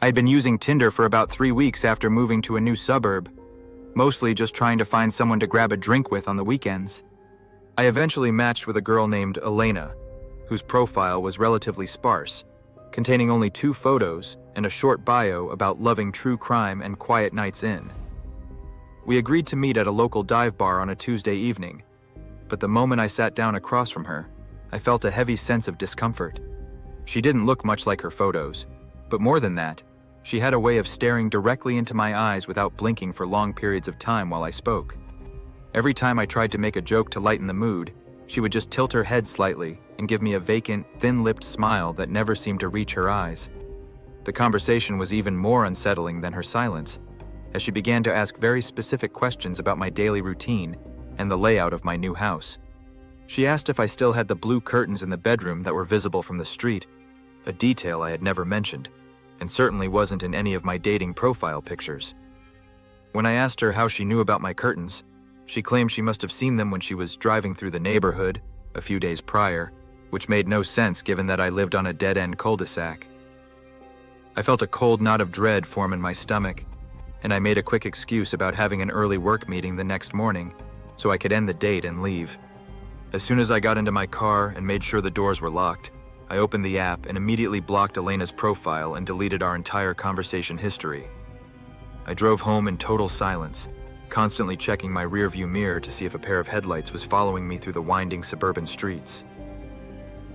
I had been using Tinder for about 3 weeks after moving to a new suburb, mostly just trying to find someone to grab a drink with on the weekends. I eventually matched with a girl named Elena, whose profile was relatively sparse, containing only 2 photos and a short bio about loving true crime and quiet nights in. We agreed to meet at a local dive bar on a Tuesday evening, but the moment I sat down across from her, I felt a heavy sense of discomfort. She didn't look much like her photos, but more than that, she had a way of staring directly into my eyes without blinking for long periods of time while I spoke. Every time I tried to make a joke to lighten the mood, she would just tilt her head slightly and give me a vacant, thin-lipped smile that never seemed to reach her eyes. The conversation was even more unsettling than her silence, as she began to ask very specific questions about my daily routine and the layout of my new house. She asked if I still had the blue curtains in the bedroom that were visible from the street, a detail I had never mentioned, and certainly wasn't in any of my dating profile pictures. When I asked her how she knew about my curtains, she claimed she must have seen them when she was driving through the neighborhood a few days prior, which made no sense given that I lived on a dead-end cul-de-sac. I felt a cold knot of dread form in my stomach, and I made a quick excuse about having an early work meeting the next morning so I could end the date and leave. As soon as I got into my car and made sure the doors were locked, I opened the app and immediately blocked Elena's profile and deleted our entire conversation history. I drove home in total silence, constantly checking my rearview mirror to see if a pair of headlights was following me through the winding suburban streets.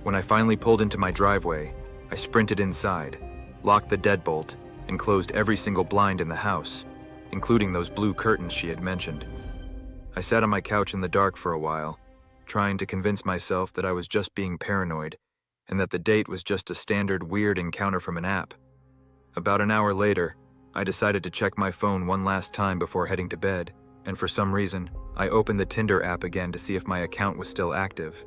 When I finally pulled into my driveway, I sprinted inside, locked the deadbolt, and closed every single blind in the house, including those blue curtains she had mentioned. I sat on my couch in the dark for a while, trying to convince myself that I was just being paranoid and that the date was just a standard weird encounter from an app. About an hour later, I decided to check my phone one last time before heading to bed, and for some reason, I opened the Tinder app again to see if my account was still active.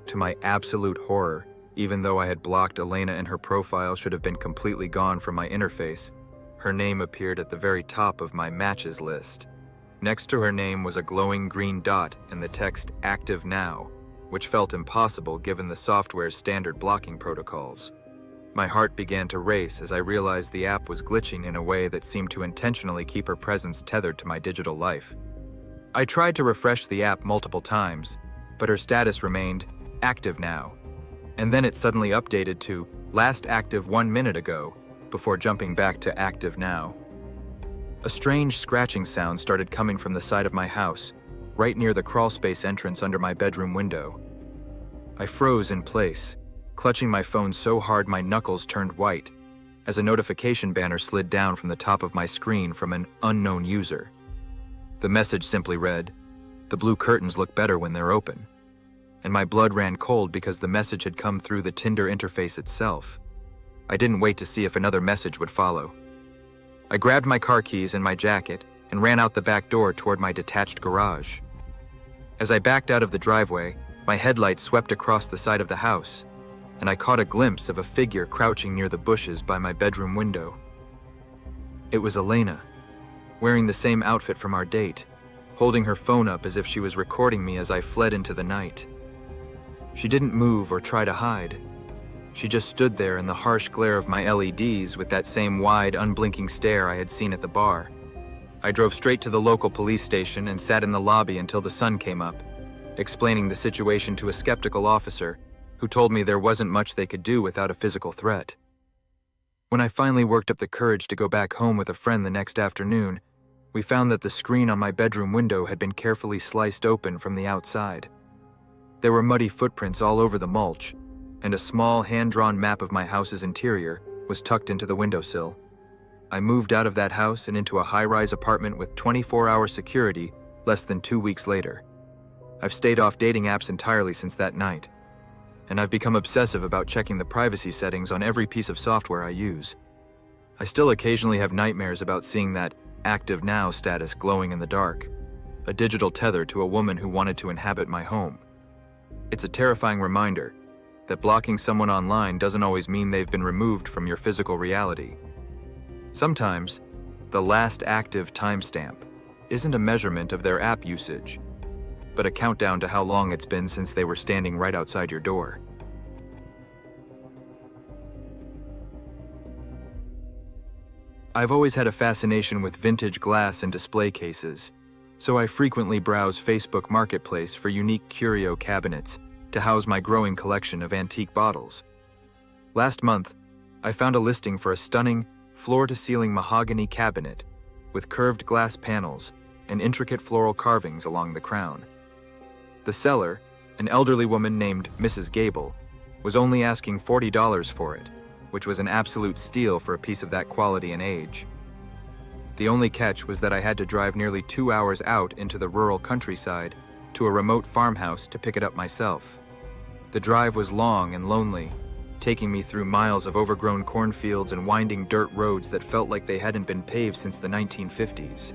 To my absolute horror, even though I had blocked Elena and her profile should have been completely gone from my interface, her name appeared at the very top of my matches list. Next to her name was a glowing green dot and the text "Active Now," which felt impossible given the software's standard blocking protocols. My heart began to race as I realized the app was glitching in a way that seemed to intentionally keep her presence tethered to my digital life. I tried to refresh the app multiple times, but her status remained "Active Now," and then it suddenly updated to "Last active 1 minute ago," before jumping back to "Active Now." A strange scratching sound started coming from the side of my house, right near the crawlspace entrance under my bedroom window. I froze in place, clutching my phone so hard my knuckles turned white, as a notification banner slid down from the top of my screen from an unknown user. The message simply read, "The blue curtains look better when they're open," and my blood ran cold because the message had come through the Tinder interface itself. I didn't wait to see if another message would follow. I grabbed my car keys and my jacket and ran out the back door toward my detached garage. As I backed out of the driveway, my headlights swept across the side of the house, and I caught a glimpse of a figure crouching near the bushes by my bedroom window. It was Elena, wearing the same outfit from our date, holding her phone up as if she was recording me as I fled into the night. She didn't move or try to hide. She just stood there in the harsh glare of my LEDs with that same wide, unblinking stare I had seen at the bar. I drove straight to the local police station and sat in the lobby until the sun came up, explaining the situation to a skeptical officer who told me there wasn't much they could do without a physical threat. When I finally worked up the courage to go back home with a friend the next afternoon, we found that the screen on my bedroom window had been carefully sliced open from the outside. There were muddy footprints all over the mulch, and a small hand-drawn map of my house's interior was tucked into the windowsill. I moved out of that house and into a high-rise apartment with 24-hour security less than 2 weeks later. I've stayed off dating apps entirely since that night, and I've become obsessive about checking the privacy settings on every piece of software I use. I still occasionally have nightmares about seeing that "Active Now" status glowing in the dark, a digital tether to a woman who wanted to inhabit my home. It's a terrifying reminder that blocking someone online doesn't always mean they've been removed from your physical reality. Sometimes, the last active timestamp isn't a measurement of their app usage, but a countdown to how long it's been since they were standing right outside your door. I've always had a fascination with vintage glass and display cases, so I frequently browse Facebook Marketplace for unique curio cabinets to house my growing collection of antique bottles. Last month, I found a listing for a stunning, floor-to-ceiling mahogany cabinet with curved glass panels and intricate floral carvings along the crown. The seller, an elderly woman named Mrs. Gable, was only asking $40 for it, which was an absolute steal for a piece of that quality and age. The only catch was that I had to drive nearly 2 hours out into the rural countryside to a remote farmhouse to pick it up myself. The drive was long and lonely, taking me through miles of overgrown cornfields and winding dirt roads that felt like they hadn't been paved since the 1950s.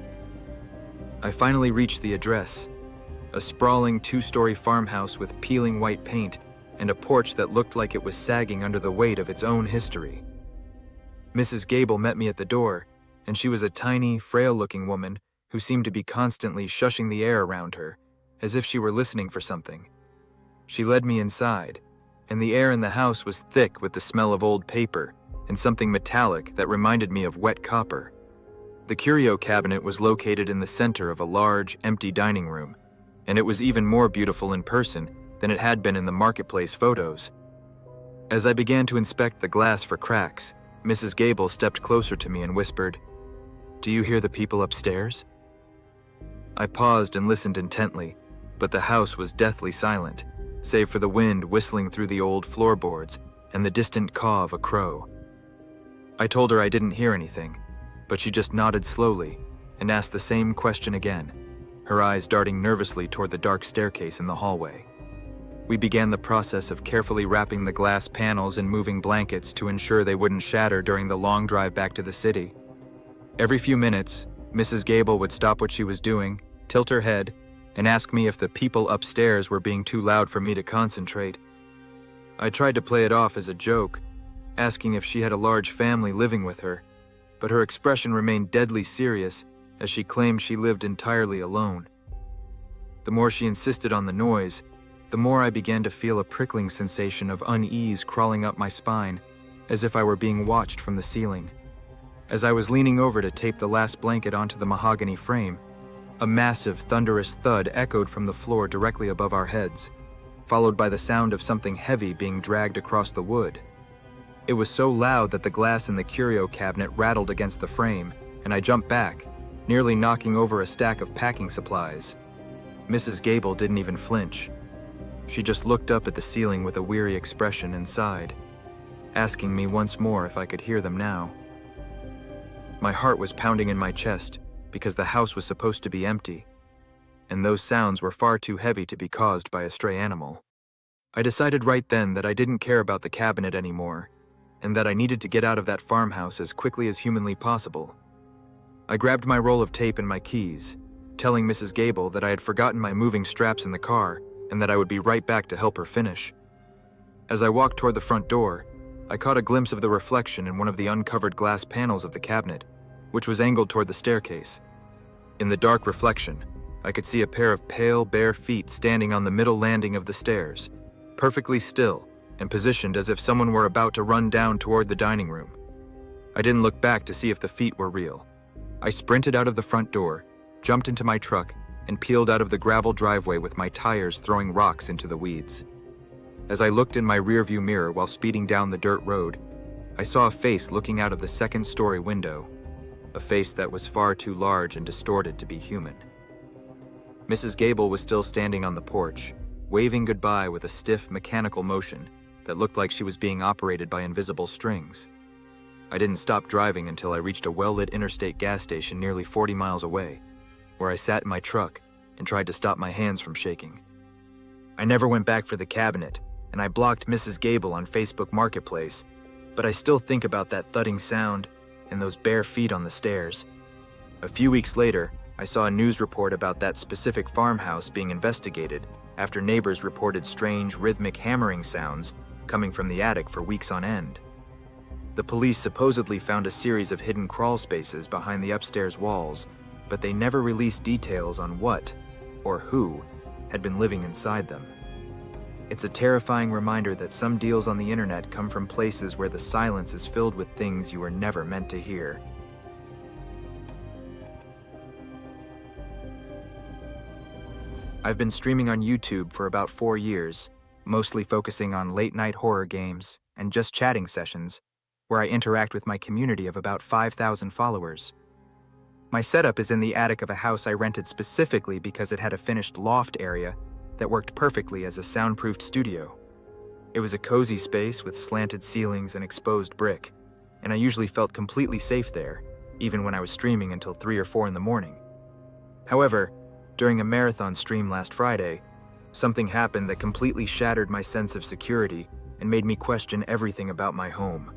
I finally reached the address, a sprawling 2-story farmhouse with peeling white paint and a porch that looked like it was sagging under the weight of its own history. Mrs. Gable met me at the door, and she was a tiny, frail-looking woman who seemed to be constantly shushing the air around her, as if she were listening for something. She led me inside, and the air in the house was thick with the smell of old paper and something metallic that reminded me of wet copper. The curio cabinet was located in the center of a large, empty dining room, and it was even more beautiful in person than it had been in the marketplace photos. As I began to inspect the glass for cracks, Mrs. Gable stepped closer to me and whispered, "Do you hear the people upstairs?" I paused and listened intently, but the house was deathly silent, save for the wind whistling through the old floorboards and the distant caw of a crow. I told her I didn't hear anything, but she just nodded slowly and asked the same question again, her eyes darting nervously toward the dark staircase in the hallway. We began the process of carefully wrapping the glass panels and moving blankets to ensure they wouldn't shatter during the long drive back to the city. Every few minutes, Mrs. Gable would stop what she was doing, tilt her head, and ask me if the people upstairs were being too loud for me to concentrate. I tried to play it off as a joke, asking if she had a large family living with her, but her expression remained deadly serious as she claimed she lived entirely alone. The more she insisted on the noise, the more I began to feel a prickling sensation of unease crawling up my spine, as if I were being watched from the ceiling. As I was leaning over to tape the last blanket onto the mahogany frame, a massive, thunderous thud echoed from the floor directly above our heads, followed by the sound of something heavy being dragged across the wood. It was so loud that the glass in the curio cabinet rattled against the frame, and I jumped back, nearly knocking over a stack of packing supplies. Mrs. Gable didn't even flinch. She just looked up at the ceiling with a weary expression and sighed, asking me once more if I could hear them now. My heart was pounding in my chest because the house was supposed to be empty, and those sounds were far too heavy to be caused by a stray animal. I decided right then that I didn't care about the cabinet anymore, and that I needed to get out of that farmhouse as quickly as humanly possible. I grabbed my roll of tape and my keys, telling Mrs. Gable that I had forgotten my moving straps in the car and that I would be right back to help her finish. As I walked toward the front door, I caught a glimpse of the reflection in one of the uncovered glass panels of the cabinet, which was angled toward the staircase. In the dark reflection, I could see a pair of pale, bare feet standing on the middle landing of the stairs, perfectly still and positioned as if someone were about to run down toward the dining room. I didn't look back to see if the feet were real. I sprinted out of the front door, jumped into my truck, and peeled out of the gravel driveway with my tires throwing rocks into the weeds. As I looked in my rearview mirror while speeding down the dirt road, I saw a face looking out of the second-story window, a face that was far too large and distorted to be human. Mrs. Gable was still standing on the porch, waving goodbye with a stiff, mechanical motion that looked like she was being operated by invisible strings. I didn't stop driving until I reached a well-lit interstate gas station nearly 40 miles away, where I sat in my truck and tried to stop my hands from shaking. I never went back for the cabinet, and I blocked Mrs. Gable on Facebook Marketplace, but I still think about that thudding sound and those bare feet on the stairs. A few weeks later, I saw a news report about that specific farmhouse being investigated after neighbors reported strange, rhythmic hammering sounds coming from the attic for weeks on end. The police supposedly found a series of hidden crawl spaces behind the upstairs walls, but they never released details on what, or who, had been living inside them. It's a terrifying reminder that some deals on the internet come from places where the silence is filled with things you were never meant to hear. I've been streaming on YouTube for about 4 years, mostly focusing on late-night horror games and just chatting sessions, where I interact with my community of about 5,000 followers. My setup is in the attic of a house I rented specifically because it had a finished loft area that worked perfectly as a soundproofed studio. It was a cozy space with slanted ceilings and exposed brick, and I usually felt completely safe there, even when I was streaming until 3 or 4 in the morning. However, during a marathon stream last Friday, something happened that completely shattered my sense of security and made me question everything about my home.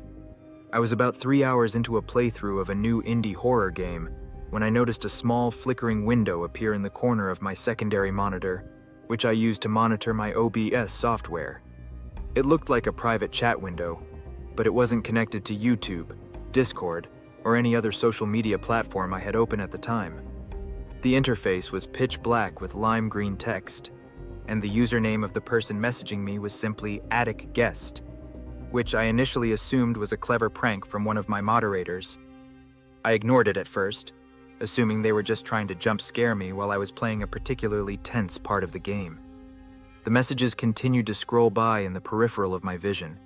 I was about 3 hours into a playthrough of a new indie horror game when I noticed a small flickering window appear in the corner of my secondary monitor, which I used to monitor my OBS software. It looked like a private chat window, but it wasn't connected to YouTube, Discord, or any other social media platform I had open at the time. The interface was pitch black with lime green text, and the username of the person messaging me was simply Attic Guest, which I initially assumed was a clever prank from one of my moderators. I ignored it at first, assuming they were just trying to jump scare me while I was playing a particularly tense part of the game. The messages continued to scroll by in the peripheral of my vision,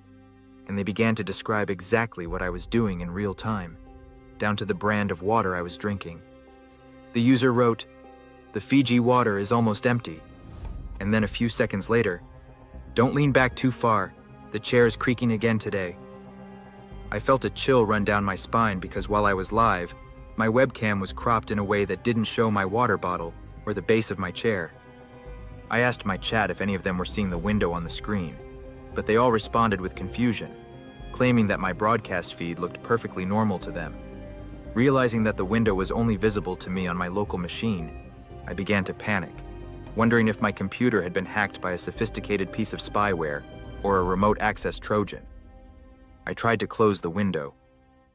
and they began to describe exactly what I was doing in real time, down to the brand of water I was drinking. The user wrote, "The Fiji water is almost empty," and then a few seconds later, "Don't lean back too far, the chair is creaking again today." I felt a chill run down my spine because while I was live, my webcam was cropped in a way that didn't show my water bottle or the base of my chair. I asked my chat if any of them were seeing the window on the screen, but they all responded with confusion, claiming that my broadcast feed looked perfectly normal to them. Realizing that the window was only visible to me on my local machine, I began to panic, wondering if my computer had been hacked by a sophisticated piece of spyware or a remote access Trojan. I tried to close the window,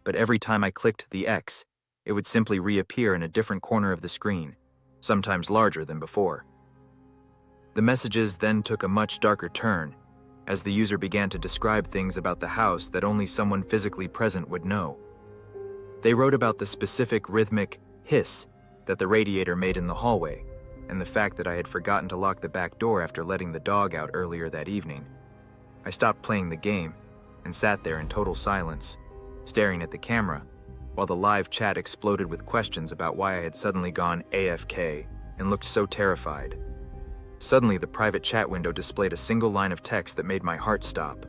but every time I clicked the X, it would simply reappear in a different corner of the screen, sometimes larger than before. The messages then took a much darker turn, as the user began to describe things about the house that only someone physically present would know. They wrote about the specific rhythmic hiss that the radiator made in the hallway, and the fact that I had forgotten to lock the back door after letting the dog out earlier that evening. I stopped playing the game and sat there in total silence, staring at the camera, while the live chat exploded with questions about why I had suddenly gone AFK and looked so terrified. Suddenly, the private chat window displayed a single line of text that made my heart stop.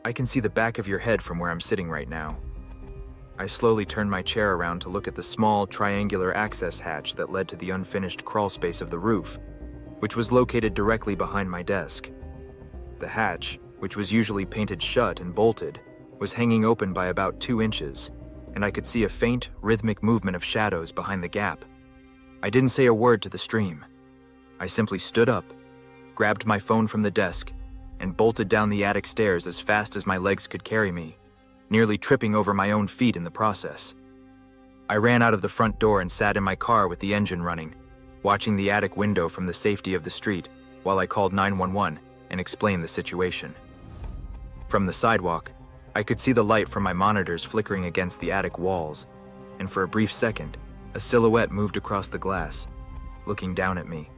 "I can see the back of your head from where I'm sitting right now." I slowly turned my chair around to look at the small, triangular access hatch that led to the unfinished crawl space of the roof, which was located directly behind my desk. The hatch, which was usually painted shut and bolted, was hanging open by about 2 inches, and I could see a faint, rhythmic movement of shadows behind the gap. I didn't say a word to the stream. I simply stood up, grabbed my phone from the desk, and bolted down the attic stairs as fast as my legs could carry me, nearly tripping over my own feet in the process. I ran out of the front door and sat in my car with the engine running, watching the attic window from the safety of the street while I called 911 and explained the situation. From the sidewalk, I could see the light from my monitors flickering against the attic walls, and for a brief second, a silhouette moved across the glass, looking down at me.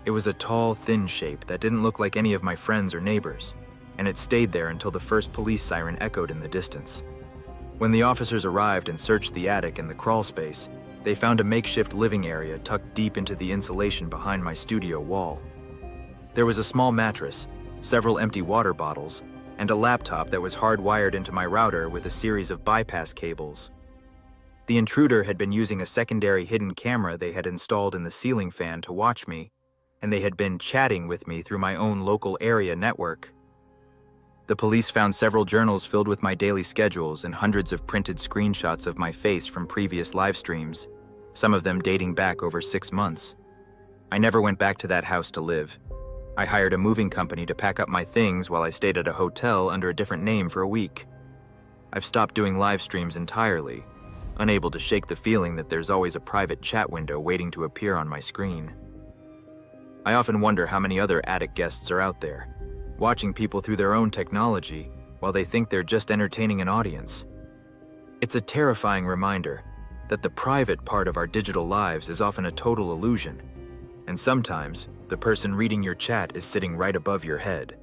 It was a tall, thin shape that didn't look like any of my friends or neighbors, and it stayed there until the first police siren echoed in the distance. When the officers arrived and searched the attic and the crawl space, they found a makeshift living area tucked deep into the insulation behind my studio wall. There was a small mattress, several empty water bottles, and a laptop that was hardwired into my router with a series of bypass cables. The intruder had been using a secondary hidden camera they had installed in the ceiling fan to watch me, and they had been chatting with me through my own local area network. The police found several journals filled with my daily schedules and hundreds of printed screenshots of my face from previous live streams, some of them dating back over 6 months. I never went back to that house to live. I hired a moving company to pack up my things while I stayed at a hotel under a different name for a week. I've stopped doing live streams entirely, unable to shake the feeling that there's always a private chat window waiting to appear on my screen. I often wonder how many other attic guests are out there, watching people through their own technology while they think they're just entertaining an audience. It's a terrifying reminder that the private part of our digital lives is often a total illusion, And sometimes, the person reading your chat is sitting right above your head.